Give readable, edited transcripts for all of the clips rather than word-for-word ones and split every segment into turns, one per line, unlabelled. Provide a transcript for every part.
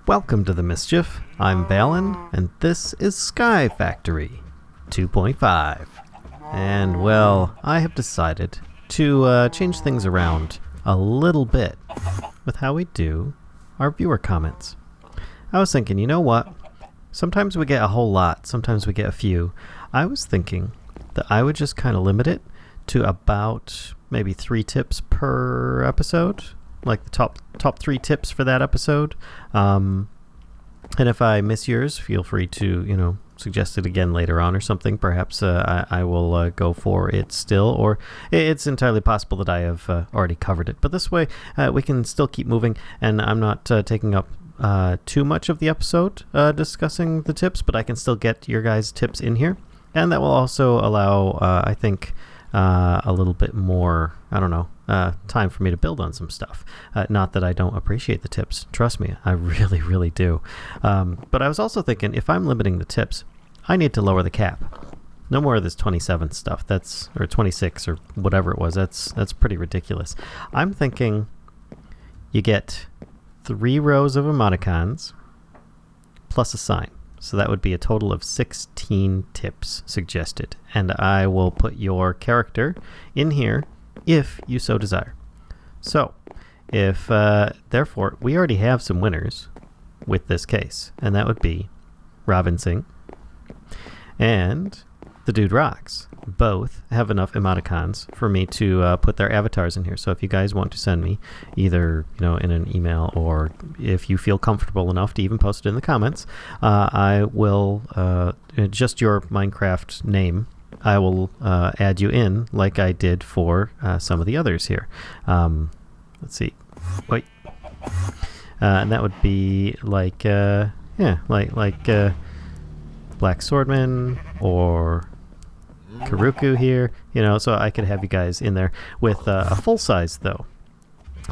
Welcome to the Mischief. I'm Valen, and this is Sky Factory 2.5. And, well, I have decided to change things around a little bit with how we do our viewer comments. I was thinking, you know what? Sometimes we get a whole lot, sometimes we get a few. I was thinking that I would just kind of limit it to about maybe 3 tips per episode. Like the top 3 tips for that episode. And if I miss yours, feel free to, suggest it again later on or something. Perhaps I will go for it still, or it's entirely possible that I have already covered it. But this way, we can still keep moving, and I'm not taking up too much of the episode discussing the tips, but I can still get your guys' tips in here. And that will also allow, I think, a little bit more, time for me to build on some stuff. Not that I don't appreciate the tips. Trust me, I really, really do. But I was also thinking, if I'm limiting the tips, I need to lower the cap. No more of this 27 stuff. Or 26 or whatever it was. That's pretty ridiculous. I'm thinking you get 3 rows of emoticons plus a sign. So that would be a total of 16 tips suggested. And I will put your character in here if you so desire. So, therefore, we already have some winners with this case. And that would be Robin Singh and The Dude Rocks. Both have enough emoticons for me to put their avatars in here. So if you guys want to send me either in an email, or if you feel comfortable enough to even post it in the comments, I will just your Minecraft name, I will add you in like I did for some of the others here. Let's see. Wait. And that would be like Black Swordman or Karuku here, so I could have you guys in there with a full size though,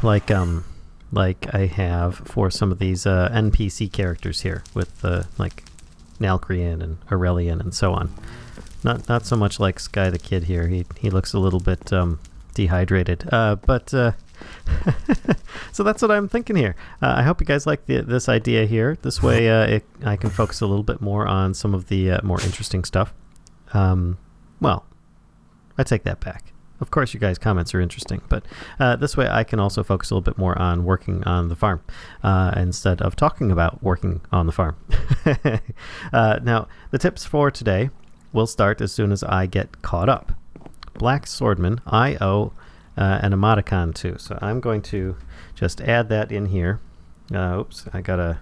like I have for some of these NPC characters here with like Nalcrian and Aurelian and so on. Not so much like Sky the Kid here. He looks a little bit dehydrated, but so that's what I'm thinking here. I hope you guys like this idea here. This way I can focus a little bit more on some of the more interesting stuff. Well, I take that back. Of course, you guys' comments are interesting, but this way I can also focus a little bit more on working on the farm instead of talking about working on the farm. Now, the tips for today will start as soon as I get caught up. Black Swordman, I owe an emoticon to, so I'm going to just add that in here. Oops, I gotta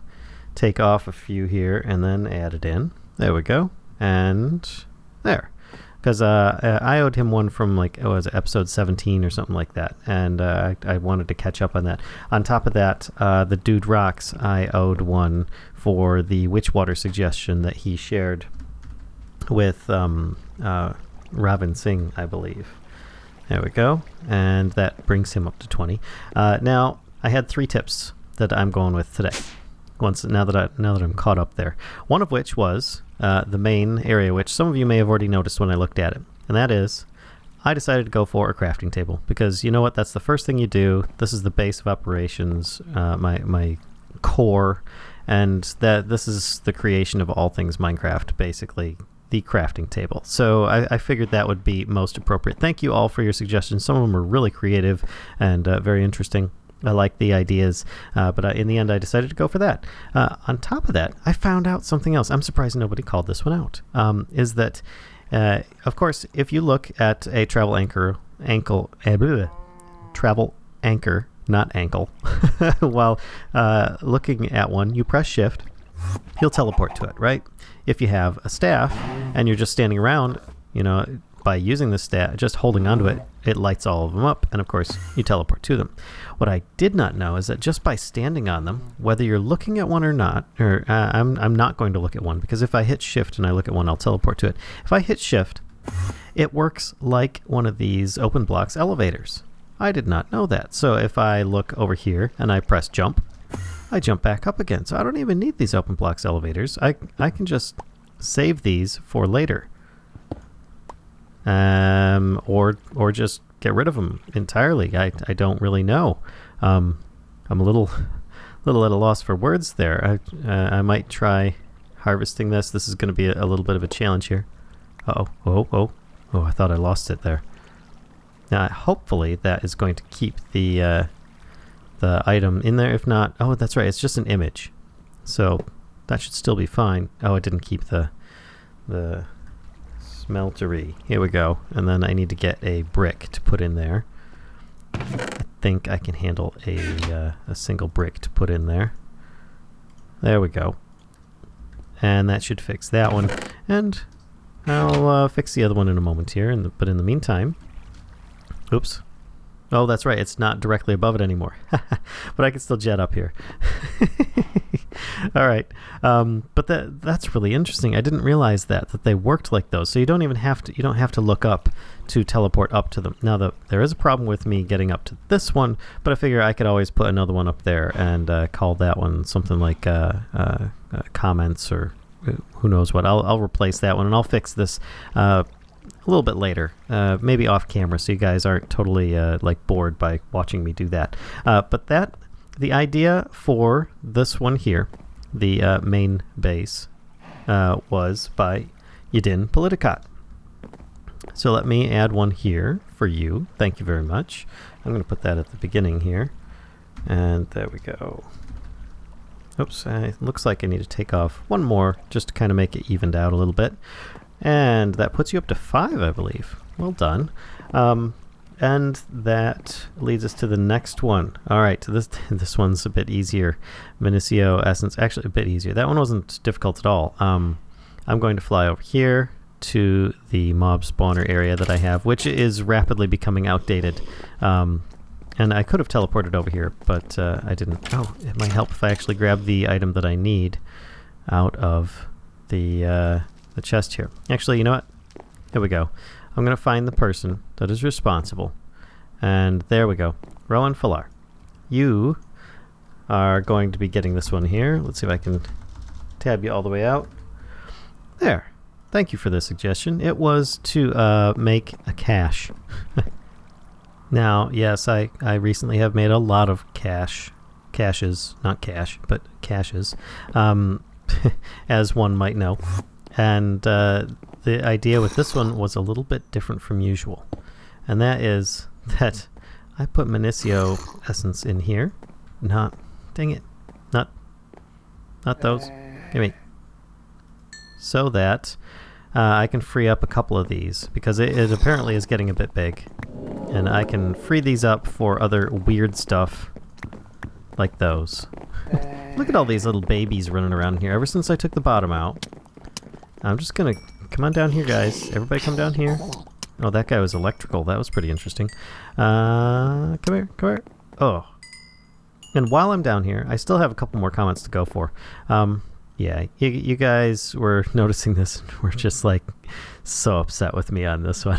take off a few here and then add it in. There we go, and there. Because I owed him one from episode 17 or something like that, and I wanted to catch up on that. On top of that, the Dude Rocks, I owed one for the Witchwater suggestion that he shared with Robin Singh, I believe. There we go, and that brings him up to 20. Now, I had 3 tips that I'm going with today. Now that I'm caught up there, one of which was the main area, which some of you may have already noticed when I looked at it, and that is I decided to go for a crafting table, because you know what, that's the first thing you do. This is the base of operations, my core, and that this is the creation of all things Minecraft, basically the crafting table. So I figured that would be most appropriate. Thank you all for your suggestions. Some of them are really creative and very interesting. I like the ideas, but in the end I decided to go for that. On top of that, I found out something else. I'm surprised nobody called this one out. Is that, of course, if you look at a travel anchor, not ankle, while looking at one, you press shift, he'll teleport to it, right? If you have a staff and you're just standing around, by using the staff, just holding onto it, it lights all of them up, and of course you teleport to them. What I did not know is that just by standing on them, whether you're looking at one or not, or I'm not going to look at one, because if I hit shift and I look at one, I'll teleport to it. If I hit shift, it works like one of these open blocks elevators. I did not know that. So if I look over here and I press jump, I jump back up again. So I don't even need these open blocks elevators. I can just save these for later. Or just get rid of them entirely. I don't really know. I'm a little little at a loss for words there. I might try harvesting this. This is going to be a little bit of a challenge here. Oh, I thought I lost it there. Now, hopefully that is going to keep the item in there. If not, oh, that's right, it's just an image. So that should still be fine. Oh, it didn't keep the smeltery. Here we go. And then I need to get a brick to put in there. I think I can handle a single brick to put in there. There we go. And that should fix that one. And I'll fix the other one in a moment here. But in the meantime... Oops. Oh, that's right. It's not directly above it anymore. But I can still jet up here. All right. But that's really interesting. I didn't realize that they worked like those. So you don't even have to look up to teleport up to them. Now there is a problem with me getting up to this one, but I figure I could always put another one up there and call that one something like comments or who knows what. I'll replace that one and I'll fix this a little bit later, maybe off camera, so you guys aren't totally like bored by watching me do that. But the idea for this one here, the main base, was by Yadin Politicot. So let me add one here for you. Thank you very much. I'm going to put that at the beginning here, and there we go. Oops, it looks like I need to take off one more just to kind of make it evened out a little bit. And that puts you up to 5, I believe. Well done. And that leads us to the next one. All right, so this one's a bit easier. Minicio Essence, actually a bit easier. That one wasn't difficult at all. I'm going to fly over here to the mob spawner area that I have, which is rapidly becoming outdated. And I could have teleported over here, but I didn't. Oh, it might help if I actually grab the item that I need out of the chest here. Actually, you know what? Here we go. I'm going to find the person that is responsible. And there we go. Rowan Falar. You are going to be getting this one here. Let's see if I can tab you all the way out. There. Thank you for the suggestion. It was to make a cache. Now, yes, I recently have made a lot of caches, not cash, but caches, as one might know. And the idea with this one was a little bit different from usual. And that is that I put Minicio Essence in here. Dang it. Not those. Give me. So that I can free up a couple of these, because it apparently is getting a bit big. And I can free these up for other weird stuff like those. Look at all these little babies running around here ever since I took the bottom out. I'm just gonna... Come on down here, guys. Everybody come down here. Oh, that guy was electrical. That was pretty interesting. Come here. Oh. And while I'm down here, I still have a couple more comments to go for. Yeah, you guys were noticing this and were just, like, so upset with me on this one.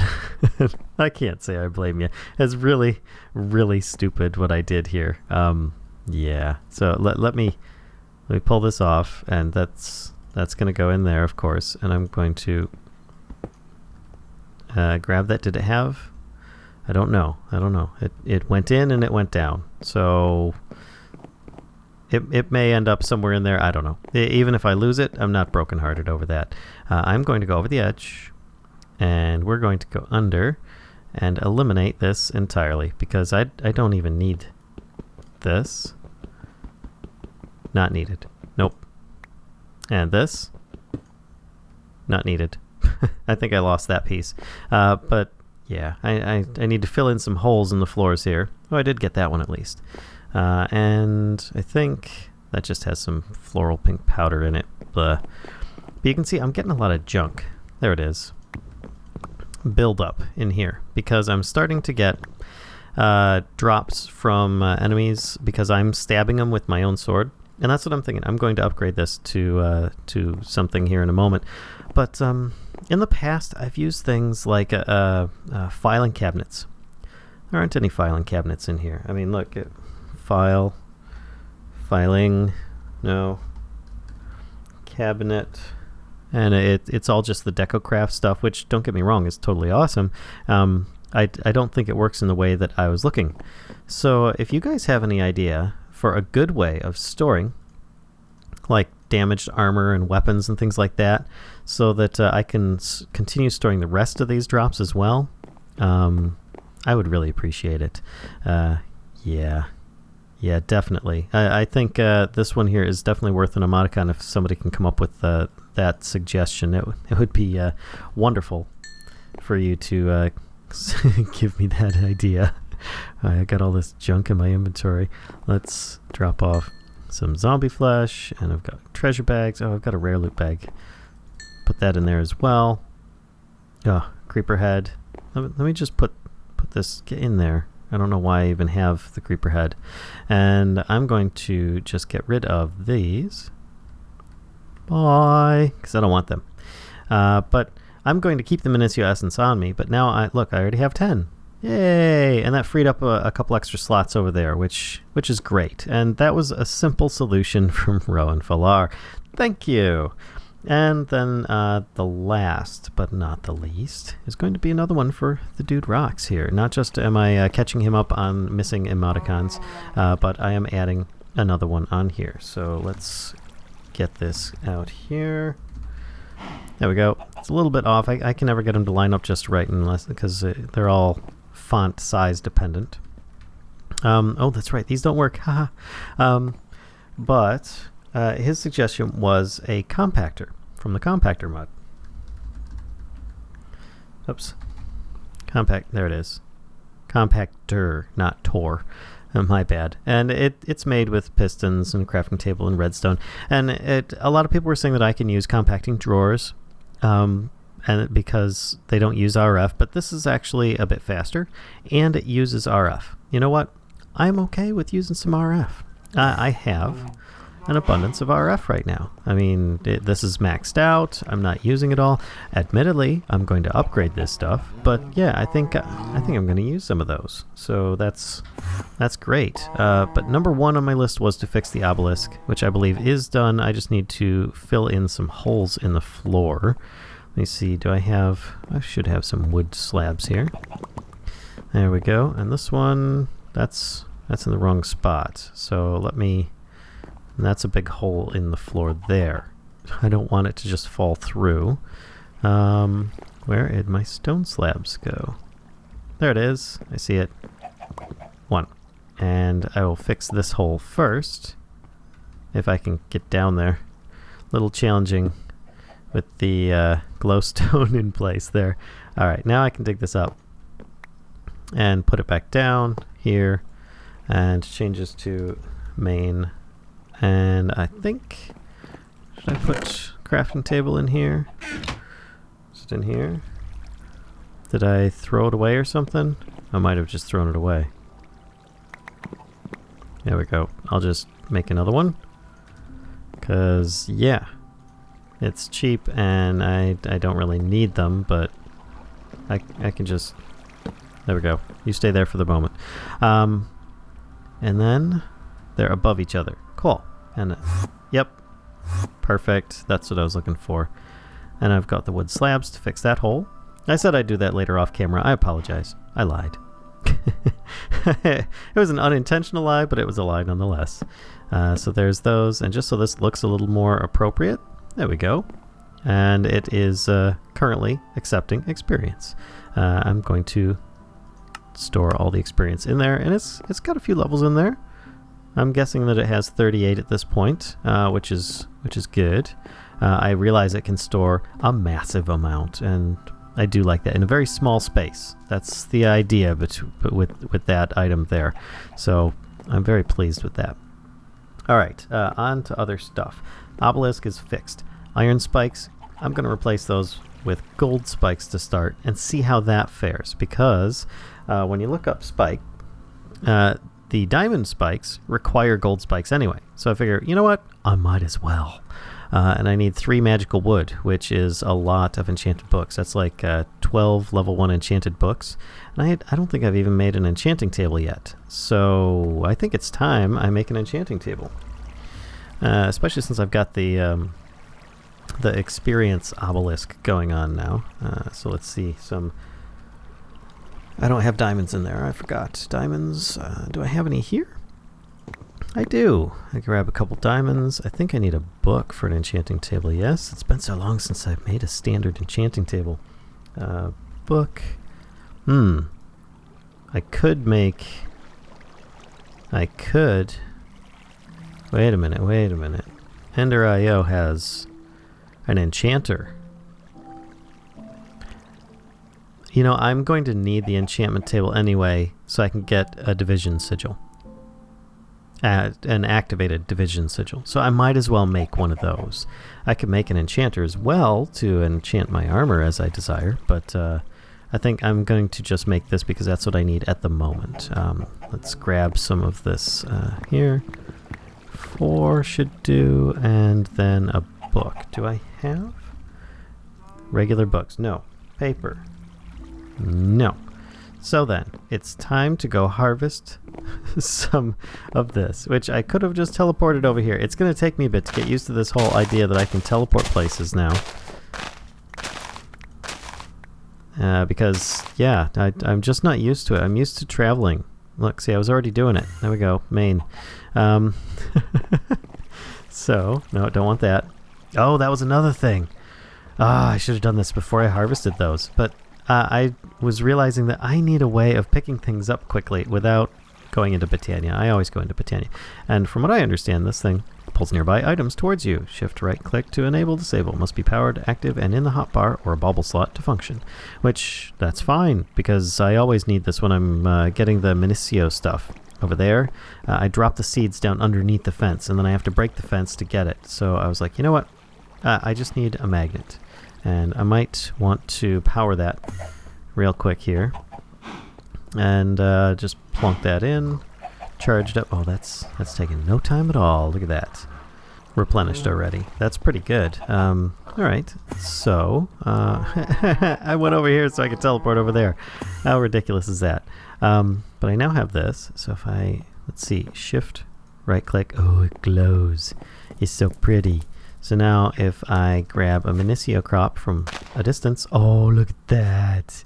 I can't say I blame you. It's really, really stupid what I did here. Yeah. So let me pull this off, and that's going to go in there, of course, and I'm going to grab that. Did it have? I don't know. It went in and it went down. So it may end up somewhere in there. I don't know. Even if I lose it, I'm not brokenhearted over that. I'm going to go over the edge, and we're going to go under and eliminate this entirely, because I don't even need this. Not needed. Nope. And this? Not needed. I think I lost that piece. But yeah, I need to fill in some holes in the floors here. Oh, I did get that one at least. And I think that just has some floral pink powder in it. But you can see I'm getting a lot of junk. There it is. Build up in here, because I'm starting to get drops from enemies because I'm stabbing them with my own sword. And that's what I'm thinking. I'm going to upgrade this to something here in a moment. But in the past, I've used things like filing cabinets. There aren't any filing cabinets in here. I mean, look, filing, no, cabinet, and it's all just the DecoCraft stuff, which, don't get me wrong, is totally awesome. I don't think it works in the way that I was looking. So if you guys have any idea for a good way of storing like damaged armor and weapons and things like that, so that I can continue storing the rest of these drops as well, I would really appreciate it. Yeah, definitely. I think this one here is definitely worth an emoticon if somebody can come up with that suggestion. It would be wonderful for you to give me that idea. I got all this junk in my inventory. Let's drop off some zombie flesh, and I've got treasure bags. Oh, I've got a rare loot bag. Put that in there as well. Oh, creeper head. Let me just put this in there. I don't know why I even have the creeper head. And I'm going to just get rid of these. Bye, because I don't want them. But I'm going to keep the Minicio Essence on me, but now look, I already have 10. Yay! And that freed up a couple extra slots over there, which is great. And that was a simple solution from Rowan Falar. Thank you! And then the last, but not the least, is going to be another one for the Dude Rocks here. Not just am I catching him up on missing emoticons, but I am adding another one on here. So let's get this out here. There we go. It's a little bit off. I can never get them to line up just right because they're all font size dependent. Oh, that's right. These don't work. But his suggestion was a compactor from the compactor mod. Oops. There it is. Compactor, not Tor. My bad. And it's made with pistons and a crafting table and redstone. And a lot of people were saying that I can use compacting drawers, and because they don't use RF, but this is actually a bit faster, and it uses RF. You know what? I'm okay with using some RF. I have an abundance of RF right now. I mean, this is maxed out. I'm not using it all. Admittedly, I'm going to upgrade this stuff, but yeah, I think I'm going to use some of those. So that's great. But number one on my list was to fix the obelisk, which I believe is done. I just need to fill in some holes in the floor. Let me see. I should have some wood slabs here. There we go. And this one, that's in the wrong spot. So that's a big hole in the floor there. I don't want it to just fall through. Where did my stone slabs go? There it is. I see it. One. And I will fix this hole first, if I can get down there. A little challenging with the glowstone in place there. Alright, now I can dig this up and put it back down here, and changes to main. And I think, should I put crafting table in here? Is it in here? Did I throw it away or something? I might have just thrown it away. There we go. I'll just make another one. Because, yeah, it's cheap and I don't really need them, but I can just... There we go. You stay there for the moment. And then they're above each other. Cool. And yep, perfect. That's what I was looking for. And I've got the wood slabs to fix that hole. I said I'd do that later off camera. I apologize. I lied. It was an unintentional lie, but it was a lie nonetheless. So there's those. And just so this looks a little more appropriate, there we go. And it is currently accepting experience. I'm going to store all the experience in there, and it's got a few levels in there. I'm guessing that it has 38 at this point, which is good. I realize it can store a massive amount, and I do like that in a very small space. That's the idea, but with that item there. So I'm very pleased with that. All right, on to other stuff. Obelisk is fixed. Iron spikes, I'm going to replace those with gold spikes to start and see how that fares, because when you look up spike, the diamond spikes require gold spikes anyway. So I figure, you know what? I might as well. And I need 3 magical wood, which is a lot of enchanted books. That's like 12 level 1 enchanted books. And I don't think I've even made an enchanting table yet. So I think it's time I make an enchanting table. Especially since I've got the experience obelisk going on now. So let's see some... I don't have diamonds in there. I forgot. Diamonds. Do I have any here? I do. I grab a couple diamonds. I think I need a book for an enchanting table. Yes, it's been so long since I've made a standard enchanting table. Book. I could make... Wait a minute. Ender.io has an enchanter. You know, I'm going to need the enchantment table anyway, so I can get a division sigil. An activated division sigil. So I might as well make one of those. I could make an enchanter as well to enchant my armor as I desire, but I think I'm going to just make this because that's what I need at the moment. Let's grab some of this here. 4 should do, and then a book. Do I have regular books? No. Paper? No. So then, it's time to go harvest some of this, which I could have just teleported over here. It's going to take me a bit to get used to this whole idea that I can teleport places now. Because, yeah, I'm just not used to it. I'm used to traveling. Look, see, I was already doing it. There we go, Maine. So, no, don't want that. Oh, that was another thing. I should have done this before I harvested those. But I was realizing that I need a way of picking things up quickly without going into Botania. I always go into Botania. And from what I understand, this thing pulls nearby items towards you. Shift right click to enable disable. Must be powered, active, and in the hotbar or a bauble slot to function. Which, that's fine, because I always need this when I'm getting the Minicio stuff. Over there, I drop the seeds down underneath the fence, and then I have to break the fence to get it. So I was like, you know what? I just need a magnet. And I might want to power that real quick here. And just plunk that in. Charged up. Oh, that's taking no time at all. Look at that. Replenished already. That's pretty good. Alright, so I went over here so I could teleport over there. How ridiculous is that? But I now have this, so if I, let's see, shift, right click, oh, it glows. It's so pretty. So now if I grab a Minicio crop from a distance, oh, look at that.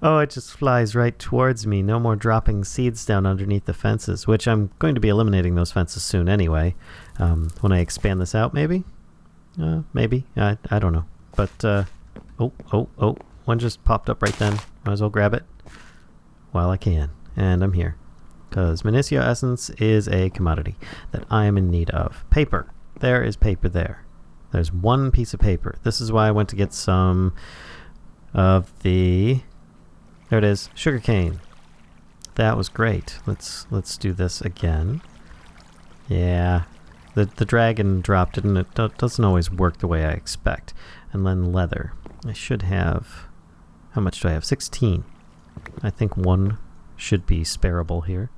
Oh, it just flies right towards me. No more dropping seeds down underneath the fences, which I'm going to be eliminating those fences soon anyway. When I expand this out, maybe? Maybe. I don't know. But, oh, one just popped up right then. Might as well grab it while I can. And I'm here. Because Minicio Essence is a commodity that I am in need of. Paper. There is paper there. There's one piece of paper. This is why I went to get some of the... There it is. Sugarcane. That was great. Let's do this again. Yeah. The dragon drop didn't it? Doesn't always work the way I expect. And then leather. I should have... How much do I have? 16. I think one should be sparable here.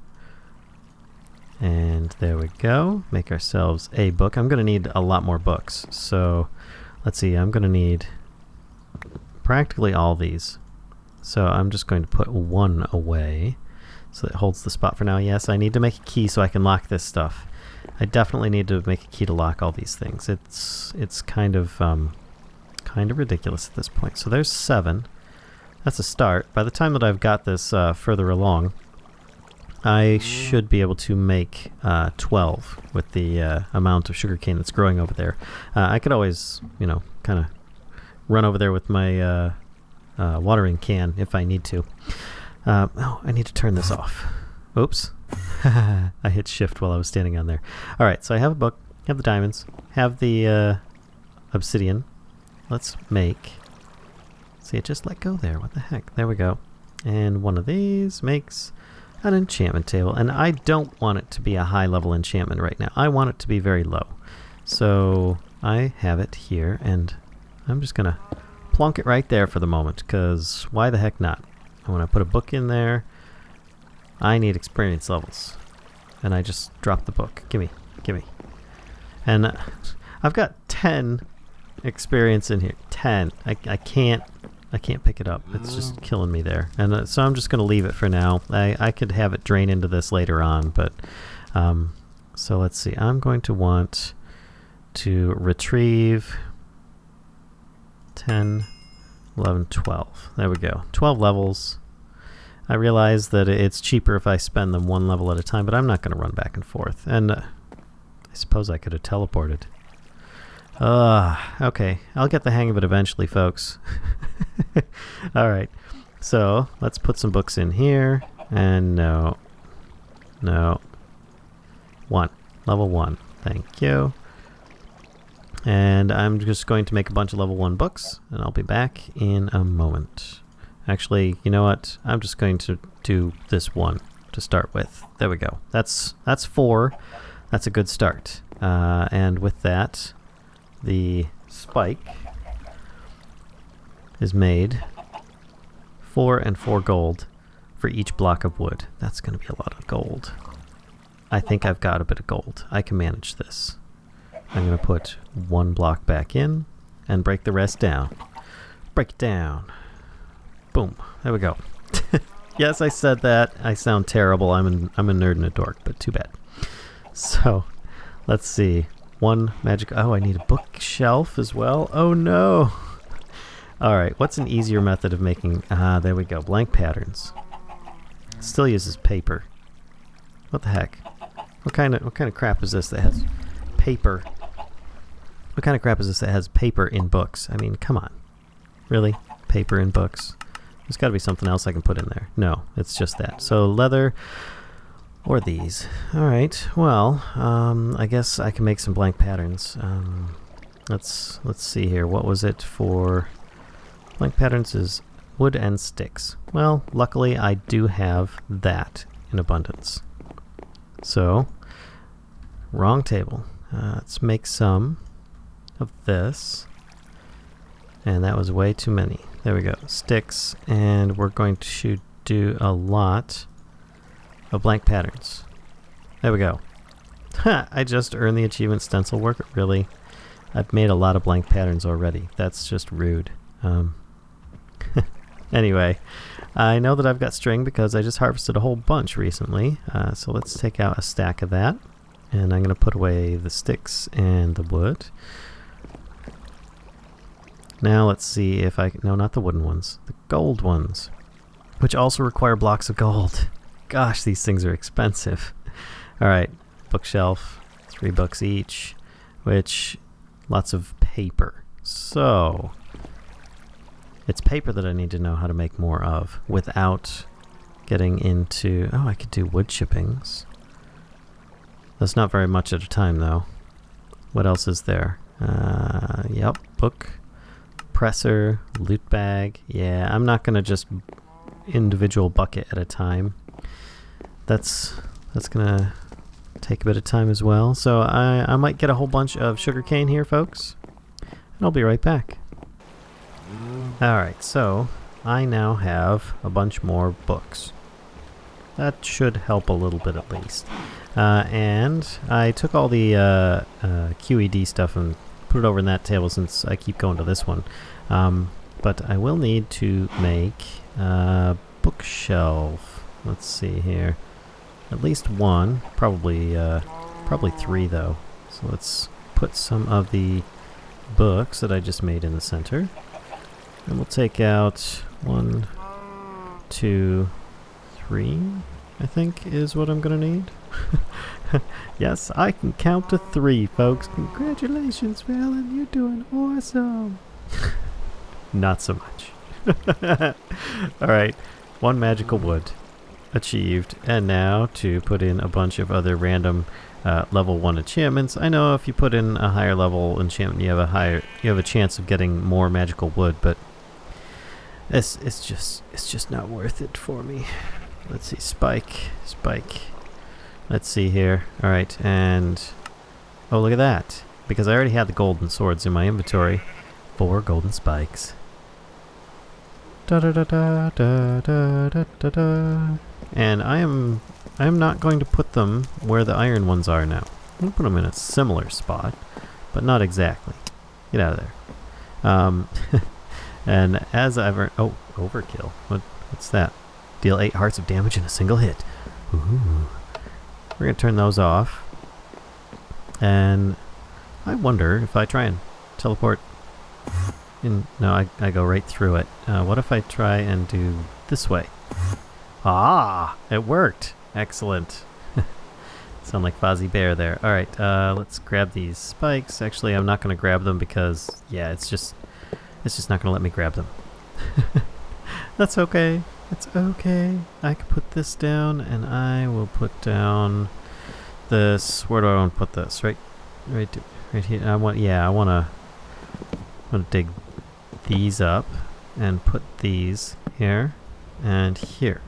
And there we go. Make ourselves a book. I'm going to need a lot more books. So, let's see. I'm going to need practically all these. So I'm just going to put one away. So it holds the spot for now. Yes, I need to make a key so I can lock this stuff. I definitely need to make a key to lock all these things. It's kind of ridiculous at this point. So there's 7. That's a start. By the time that I've got this further along, I should be able to make 12 with the amount of sugarcane that's growing over there. I could always, kind of run over there with my watering can if I need to. Oh, I need to turn this off. Oops. I hit shift while I was standing on there. Alright, so I have a book, have the diamonds, have the obsidian. Let's make... See, it just let go there. What the heck? There we go. And one of these makes an enchantment table. And I don't want it to be a high-level enchantment right now. I want it to be very low. So I have it here, and I'm just going to plunk it right there for the moment, because why the heck not? And when I put a book in there, I need experience levels. And I just drop the book. Gimme. And I've got 10 experience in here. 10. I can't pick it up. It's just killing me there. And so I'm just going to leave it for now. I could have it drain into this later on, but so let's see. I'm going to want to retrieve 10, 11, 12. There we go. 12 levels. I realize that it's cheaper if I spend them one level at a time, but I'm not going to run back and forth. And I suppose I could have teleported. Okay. I'll get the hang of it eventually, folks. Alright. So, let's put some books in here. And no. 1. Level 1. Thank you. And I'm just going to make a bunch of level 1 books, and I'll be back in a moment. Actually, you know what? I'm just going to do this one to start with. There we go. That's 4. That's a good start. And with that, the spike is made 4 and 4 gold for each block of wood. That's going to be a lot of gold. I think I've got a bit of gold. I can manage this. I'm going to put 1 block back in and break the rest down. Break it down. Boom. There we go. Yes, I said that. I sound terrible. I'm a nerd and a dork, but too bad. So, let's see. 1 magic... Oh, I need a bookshelf as well. Oh, no. All right. What's an easier method of making... there we go. Blank patterns. Still uses paper. What the heck? What kind of crap is this that has paper? What kind of crap is this that has paper in books? I mean, come on. Really? Paper in books? There's got to be something else I can put in there. No, it's just that. So leather or these. All right. Well, I guess I can make some blank patterns. Let's see here. What was it for? Blank patterns is wood and sticks. Well, luckily I do have that in abundance. So, wrong table. Let's make some of this. And that was way too many. There we go. Sticks. And we're going to do a lot of blank patterns. There we go. Ha! I just earned the achievement stencil work. Really? I've made a lot of blank patterns already. That's just rude. Anyway, I know that I've got string because I just harvested a whole bunch recently. So let's take out a stack of that. And I'm going to put away the sticks and the wood. Now let's see if I can... No, not the wooden ones. The gold ones. Which also require blocks of gold. Gosh, these things are expensive. Alright, bookshelf. 3 books each. Which... lots of paper. So... it's paper that I need to know how to make more of without getting into... Oh, I could do wood chippings. That's not very much at a time, though. What else is there? Yep, book, presser, loot bag. Yeah, I'm not going to just individual bucket at a time. That's going to take a bit of time as well. So I might get a whole bunch of sugarcane here, folks. And I'll be right back. Alright, so I now have a bunch more books. That should help a little bit at least. And I took all the QED stuff and put it over in that table since I keep going to this one. But I will need to make a bookshelf. Let's see here. At least 1. Probably 3 though. So let's put some of the books that I just made in the center. And we'll take out 1, 2, 3, I think is what I'm going to need. Yes, I can count to 3, folks. Congratulations, Valen. You're doing awesome. Not so much. Alright, 1 magical wood. Achieved. And now to put in a bunch of other random level 1 enchantments. I know if you put in a higher level enchantment, you have a chance of getting more magical wood, but it's just not worth it for me. Let's see, spike. Let's see here. All right, and oh, look at that! Because I already had the golden swords in my inventory. 4 golden spikes. Da da da da da da da da da. And I am not going to put them where the iron ones are now. I'm going to put them in a similar spot, but not exactly. Get out of there. And as I've earned... Oh, overkill. What's that? Deal 8 hearts of damage in a single hit. Ooh. We're going to turn those off. And I wonder if I try and teleport in... No, I go right through it. What if I try and do this way? Ah, it worked. Excellent. Sound like Fozzie Bear there. All right, let's grab these spikes. Actually, I'm not going to grab them because, yeah, it's just not going to let me grab them. That's okay. It's okay. I can put this down, and I will put down this. Where do I want to put this? Right here. I want to dig these up and put these here and here,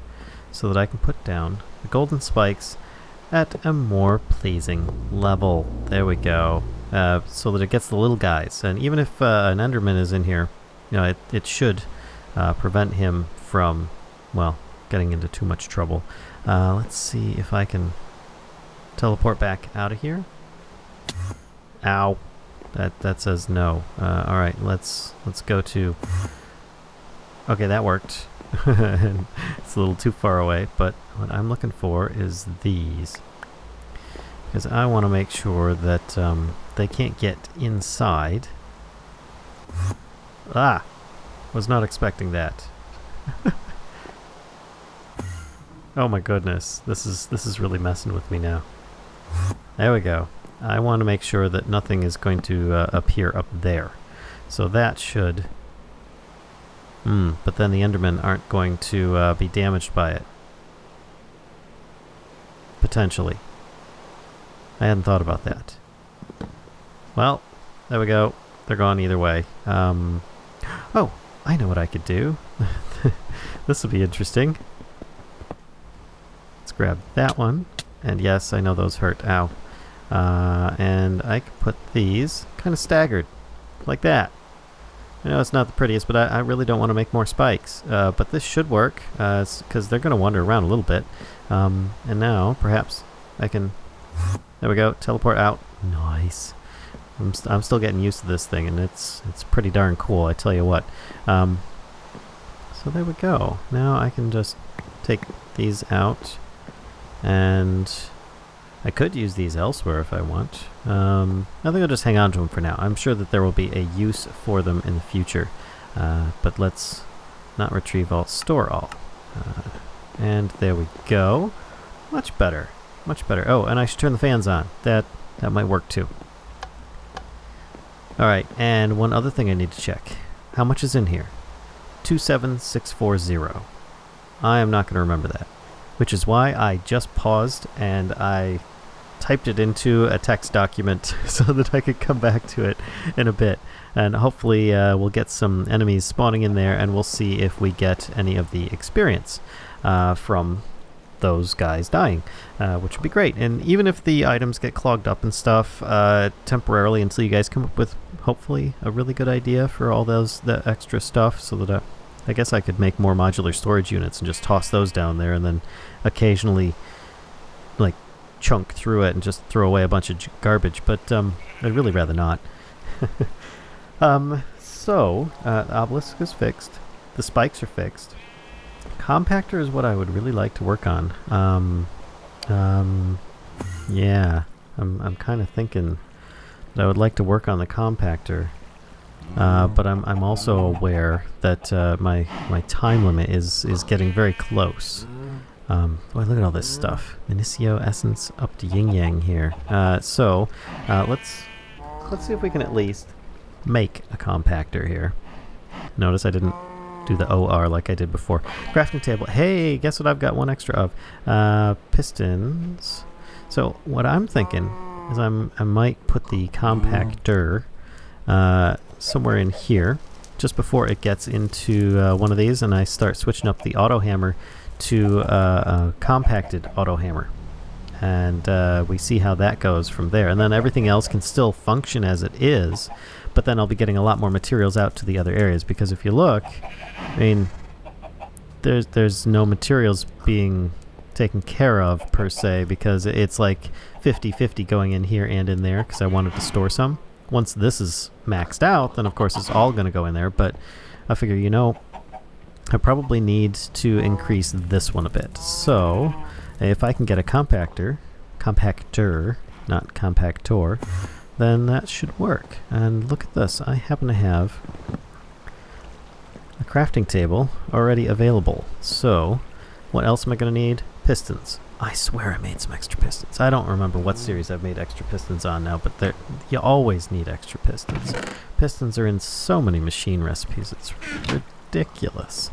so that I can put down the golden spikes at a more pleasing level. There we go. So that it gets the little guys. And even if an Enderman is in here, you know, it should prevent him from, well, getting into too much trouble. Let's see if I can teleport back out of here. Ow. That says no. All right, let's go to... Okay, that worked. It's a little too far away, but what I'm looking for is these. Because I want to make sure that they can't get inside. Ah! Was not expecting that. Oh my goodness, this is really messing with me now. There we go. I want to make sure that nothing is going to appear up there. So that should... but then the Endermen aren't going to be damaged by it. Potentially. I hadn't thought about that. Well, there we go. They're gone either way. Oh, I know what I could do. This will be interesting. Let's grab that one. And yes, I know those hurt. Ow. And I could put these kind of staggered. Like that. I know it's not the prettiest, but I really don't want to make more spikes. But this should work, because they're going to wander around a little bit. And now, perhaps, I can... There we go, teleport out. Nice. I'm still getting used to this thing, and it's pretty darn cool, I tell you what. So there we go. Now I can just take these out, and I could use these elsewhere if I want. I think I'll just hang on to them for now. I'm sure that there will be a use for them in the future. But let's not retrieve all, store all. And there we go. Much better. Much better. Oh, and I should turn the fans on. That might work too. Alright, and one other thing I need to check. How much is in here? 27640. I am not going to remember that. Which is why I just paused and I typed it into a text document so that I could come back to it in a bit. And hopefully we'll get some enemies spawning in there, and we'll see if we get any of the experience from those guys dying, which would be great. And even if the items get clogged up and stuff temporarily until you guys come up with hopefully a really good idea for all that extra stuff, so that I guess I could make more modular storage units and just toss those down there, and then occasionally like chunk through it and just throw away a bunch of garbage, but I'd really rather not. So obelisk is fixed, the spikes are fixed. Compactor is what I would really like to work on. Yeah, I'm kind of thinking that I would like to work on the compactor, but I'm also aware that my time limit is getting very close. Boy, look at all this stuff. Inicio essence up to yin yang here. So let's see if we can at least make a compactor here. Notice I didn't do the OR like I did before. Crafting table. Hey, guess what I've got one extra of? Pistons. So what I'm thinking is I might put the compactor somewhere in here just before it gets into one of these, and I start switching up the auto hammer to a compacted auto hammer, and we see how that goes from there. And then everything else can still function as it is, but then I'll be getting a lot more materials out to the other areas, because if you look, I mean, there's no materials being taken care of per se, because it's like 50-50 going in here and in there, because I wanted to store some. Once this is maxed out, then of course it's all going to go in there, but I figure, you know, I probably need to increase this one a bit. So if I can get a compactor, not compactor, then that should work. And look at this, I happen to have a crafting table already available. So What else am I going to need? Pistons. I swear I made some extra pistons. I don't remember what series I've made extra pistons on now, but you always need extra pistons. Pistons are in so many machine recipes. It's ridiculous.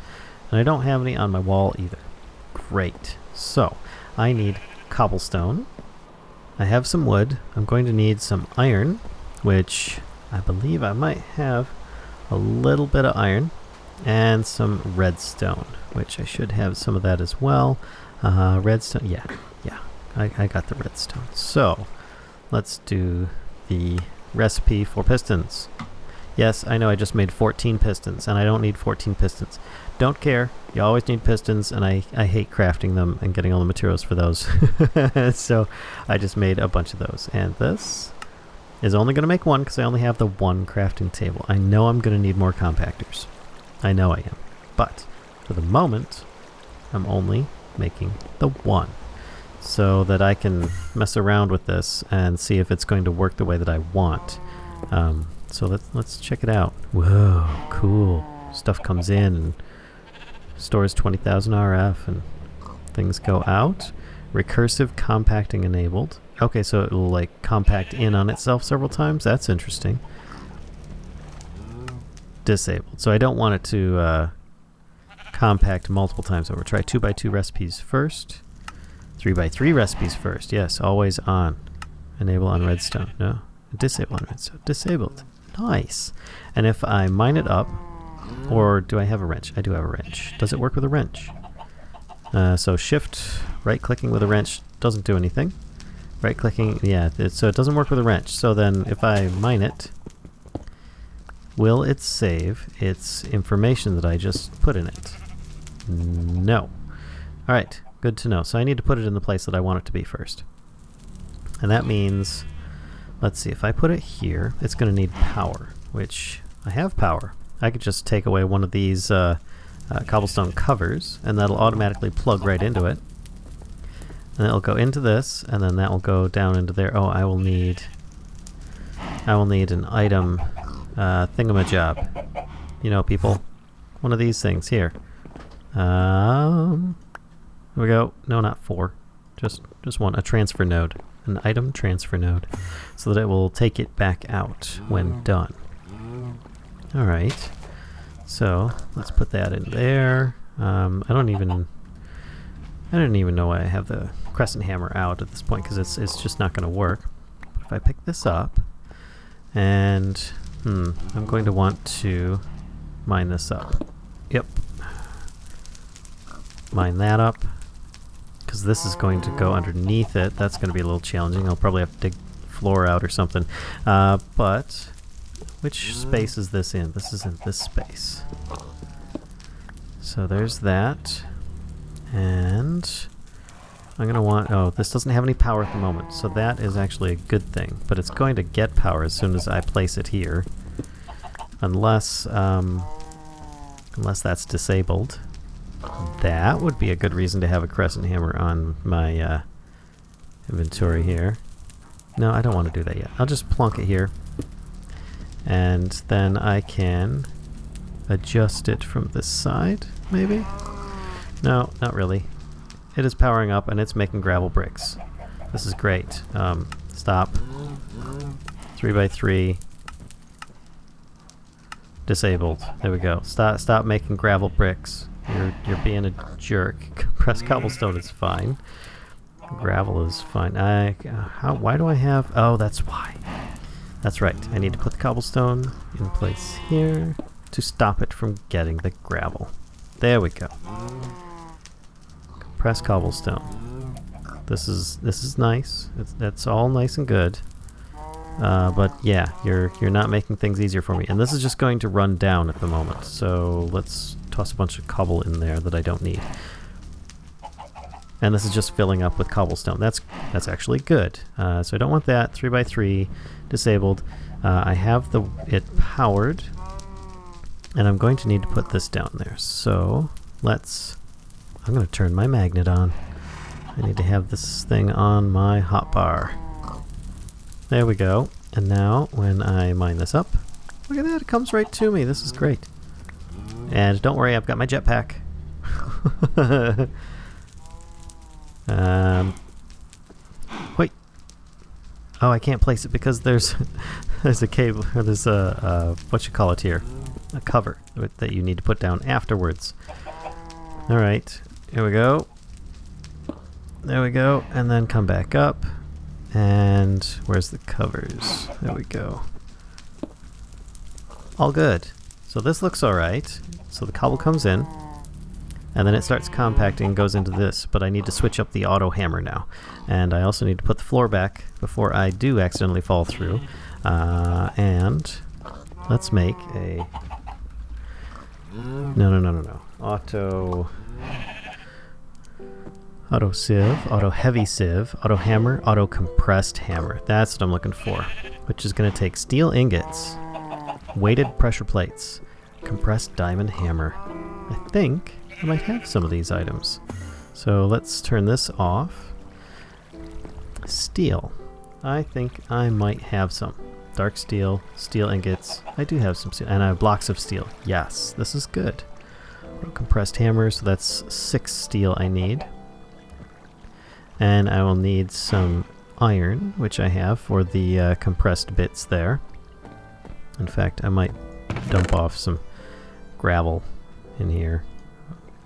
And I don't have any on my wall either. Great. So, I need cobblestone. I have some wood. I'm going to need some iron, which I believe I might have a little bit of iron, and some redstone, which I should have some of that as well. Redstone, yeah, I got the redstone. So, let's do the recipe for pistons. Yes, I know I just made 14 pistons, and I don't need 14 pistons. Don't care, you always need pistons, and I hate crafting them and getting all the materials for those. So, I just made a bunch of those. And this is only going to make one, because I only have the one crafting table. I know I'm going to need more compactors. I know I am. But, for the moment, I'm only making the one, so that I can mess around with this and see if it's going to work the way that I want. So let's check it out. Whoa, cool. Stuff comes in and stores 20,000 RF and things go out. Recursive compacting enabled. Okay, so it will like compact in on itself several times. That's interesting. Disabled. So I don't want it to compact multiple times over. Try 2x2 recipes first. 3x3 recipes first. Yes, always on. Enable on redstone. No. Disable on redstone. Disabled. Nice. And if I mine it up, or do I have a wrench? I do have a wrench. Does it work with a wrench? So shift, right-clicking with a wrench doesn't do anything. Right-clicking, yeah, so it doesn't work with a wrench. So then if I mine it, will it save its information that I just put in it? No. Alright, good to know. So I need to put it in the place that I want it to be first. And that means, let's see, if I put it here, it's going to need power, which I have power. I could just take away one of these cobblestone covers, and that'll automatically plug right into it. And it'll go into this, and then that will go down into there. Oh, I will need an item thingamajab. You know, people. One of these things here. Here we go. No, not 4. Just one. A transfer node. An item transfer node. So that it will take it back out when done. Alright. So, let's put that in there. I didn't even know why I have the crescent hammer out at this point, because it's just not going to work. But if I pick this up, and I'm going to want to mine this up. Yep. Mine that up, because this is going to go underneath it. That's going to be a little challenging. I'll probably have to dig floor out or something. But which space is this in? This is in this space. So there's that. And I'm going to want... Oh, this doesn't have any power at the moment, so that is actually a good thing. But it's going to get power as soon as I place it here. Unless that's disabled. That would be a good reason to have a crescent hammer on my inventory here. No, I don't want to do that yet. I'll just plonk it here. And then I can adjust it from this side, maybe? No, not really. It is powering up and it's making gravel bricks. This is great. Stop. 3x3. Disabled. There we go. Stop making gravel bricks. You're being a jerk. Compressed cobblestone is fine. Gravel is fine. Why do I have... Oh, that's why. That's right. I need to put the cobblestone in place here to stop it from getting the gravel. There we go. Compressed cobblestone. This is nice. That's all nice and good. But yeah, you're not making things easier for me. And this is just going to run down at the moment. So let's toss a bunch of cobble in there that I don't need. And this is just filling up with cobblestone. That's actually good. So I don't want that. 3x3 disabled. I have it powered, and I'm going to need to put this down there. So I'm going to turn my magnet on. I need to have this thing on my hotbar. There we go. And now when I mine this up, look at that, it comes right to me. This is great. And don't worry, I've got my jetpack. Wait. Oh, I can't place it because there's there's a cable, or there's a what you call it here, a cover that you need to put down afterwards. All right, here we go. There we go, and then come back up. And where's the covers? There we go. All good. So this looks all right. So the cobble comes in, and then it starts compacting and goes into this, but I need to switch up the auto hammer now. And I also need to put the floor back before I do accidentally fall through. And let's make a... No. Auto sieve, auto heavy sieve, auto hammer, auto compressed hammer. That's what I'm looking for, which is going to take steel ingots, weighted pressure plates, compressed diamond hammer. I think I might have some of these items. So let's turn this off. Steel. I think I might have some. Dark steel, steel ingots. I do have some steel, and I have blocks of steel. Yes, this is good. Compressed hammer, so that's 6 steel I need. And I will need some iron, which I have for the compressed bits there. In fact, I might dump off some gravel in here.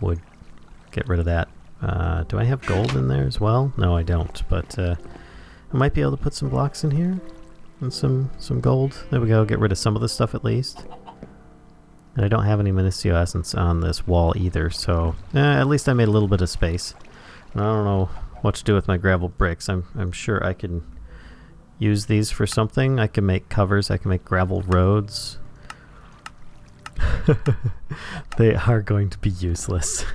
Wood. Get rid of that. Do I have gold in there as well? No, I don't, but I might be able to put some blocks in here. And some gold. There we go, get rid of some of the stuff at least. And I don't have any Mischief essence on this wall either, so at least I made a little bit of space. And I don't know what to do with my gravel bricks. I'm sure I can use these for something. I can make covers, I can make gravel roads. They are going to be useless.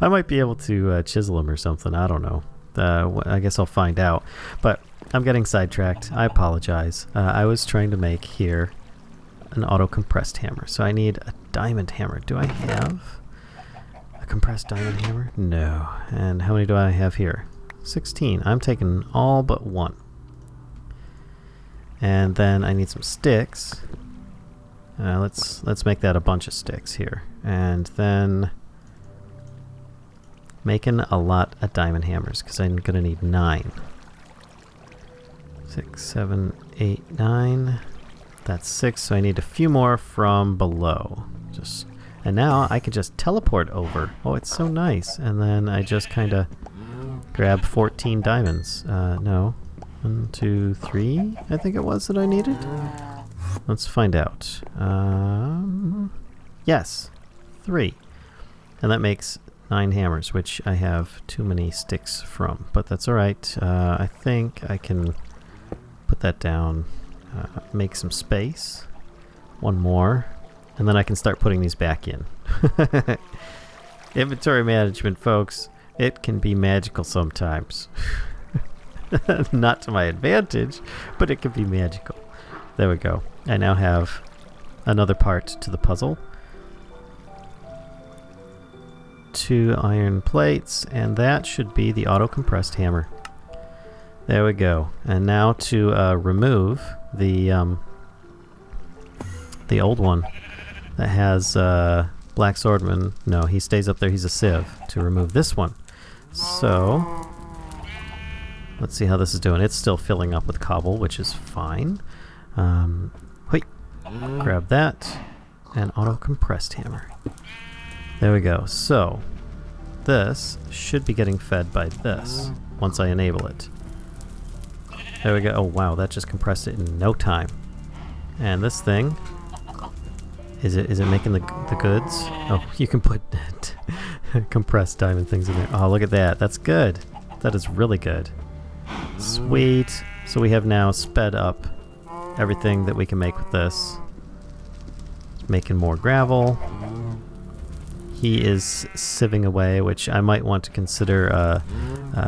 I might be able to chisel them or something, I don't know. I guess I'll find out. But I'm getting sidetracked, I apologize. I was trying to make here an auto compressed hammer, so I need a diamond hammer. Do I have a compressed diamond hammer? No. And how many do I have here? 16. I'm taking all but 1. And then I need some sticks. Let's make that a bunch of sticks here. And then making a lot of diamond hammers, because I'm gonna need 9. 6, 7, 8, 9. That's 6, so I need a few more from below. And now I can just teleport over. Oh, it's so nice. And then I just kind of grab 14 diamonds. No. 1, 2, 3, I think it was that I needed. Let's find out. Yes, 3. And that makes 9 hammers, which I have too many sticks from. But that's alright. I think I can put that down. Make some space. 1 more. And then I can start putting these back in. Inventory management, folks. It can be magical sometimes. Not to my advantage, but it can be magical. There we go. I now have another part to the puzzle. 2 iron plates, and that should be the auto compressed hammer. There we go. And now to remove the old one that has Black Swordman. No, he stays up there. He's a sieve. To remove this one. So let's see how this is doing. It's still filling up with cobble, which is fine. Wait. Grab that and auto compressed hammer. There we go. So this should be getting fed by this once I enable it. There we go. Oh wow, that just compressed it in no time. And this thing, is it making the goods? Oh, you can put compressed diamond things in there. Oh, look at that. That's good. That is really good. Sweet. So we have now sped up everything that we can make with this. Making more gravel. He is sieving away, which I might want to consider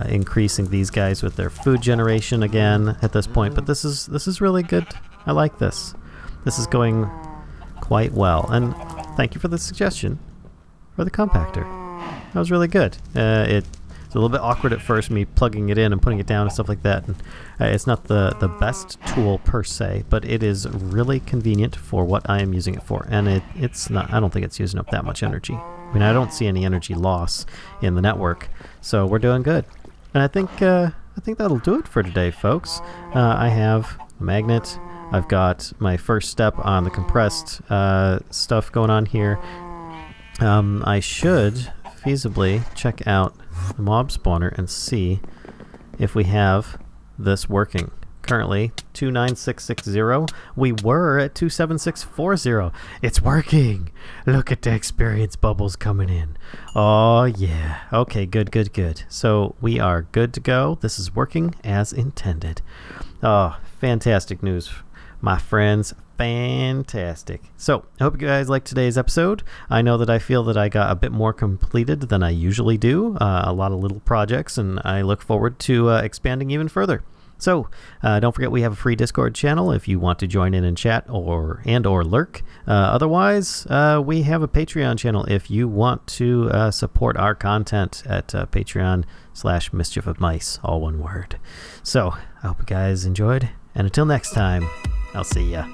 increasing these guys with their food generation again at this point. But this is really good. I like this. This is going quite well. And thank you for the suggestion for the compactor. That was really good. It's a little bit awkward at first, me plugging it in and putting it down and stuff like that. And it's not the best tool per se, but it is really convenient for what I am using it for. And it's not. I don't think it's using up that much energy. I mean, I don't see any energy loss in the network, so we're doing good. And I think that'll do it for today, folks. I have a magnet. I've got my first step on the compressed stuff going on here. I should feasibly check out the mob spawner and see if we have this working. Currently 29660. We were at 27640. It's working. Look at the experience bubbles coming in. Oh yeah. Okay, good. So we are good to go. This is working as intended. Oh, fantastic news, my friends. Fantastic. So I hope you guys liked today's episode. I know that I feel that I got a bit more completed than I usually do. A lot of little projects, and I look forward to expanding even further. So don't forget we have a free Discord channel if you want to join in and chat or lurk. Otherwise, we have a Patreon channel if you want to support our content at Patreon/Mischief of Mice, all one word. So I hope you guys enjoyed, and until next time, I'll see ya.